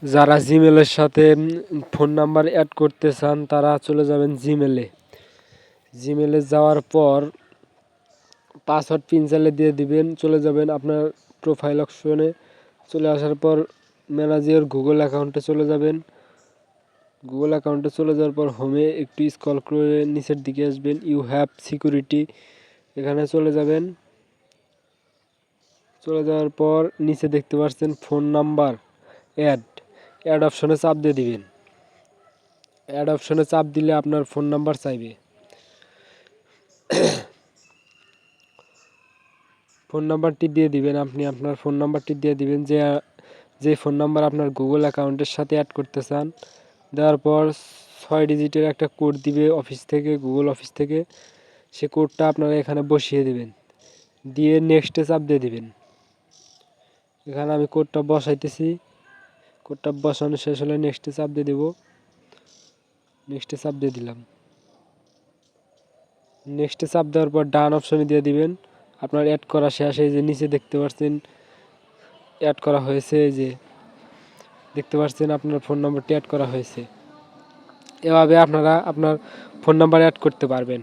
যারা জিমেলের সাথে phone number add করতে চান তারা চলে যাবেন জিমেলে। জিমেলে যাওয়ার পর পাসওয়ার্ড পিন চাইলে দিয়ে দিবেন, চলে যাবেন আপনার প্রোফাইল অপশনে। চলে আসার পর ম্যানেজ ইওর গুগল অ্যাকাউন্টে চলে যাবেন। গুগল অ্যাকাউন্টে চলে যাওয়ার পর হোমে একটু স্ক্রল করে নিচের দিকে আসবেন, ইউ হ্যাভ সিকিউরিটি এখানে চলে যাবেন। চলে যাওয়ার পর নিচে দেখতে পাচ্ছেন ফোন নাম্বার অ্যাড অপশনে চাপ দিয়ে দিবেন। অ্যাড অপশনে চাপ দিলে আপনার ফোন নাম্বার চাইবে। ফোন নাম্বারটি দিয়ে দিবেন, আপনি আপনার ফোন নাম্বারটি দিয়ে দিবেন যে ফোন নাম্বার আপনার গুগল অ্যাকাউন্টের সাথে অ্যাড করতে চান। দেওয়ার পর 6 ডিজিটের একটা কোড দিবে অফিস থেকে, গুগল অফিস থেকে। সে কোডটা আপনারা এখানে বসিয়ে দিবেন, দিয়ে নেক্সটে চাপ দিয়ে দিবেন। এখানে আমি কোডটা বসাইতেছি। কোডটা বসানো শেষ হলে নেক্সটে চাপ দিয়ে দেব। নেক্সটে চাপ দিয়ে দিলাম। নেক্সটে চাপ দেওয়ার পর ডান অপশনে দিয়ে দিবেন। আপনার অ্যাড করা শেষ। এই যে নিচে দেখতে পাচ্ছেন অ্যাড করা হয়েছে, এই যে দেখতে পাচ্ছেন আপনার ফোন নম্বরটি অ্যাড করা হয়েছে। এভাবে আপনারা আপনার ফোন নাম্বার অ্যাড করতে পারবেন।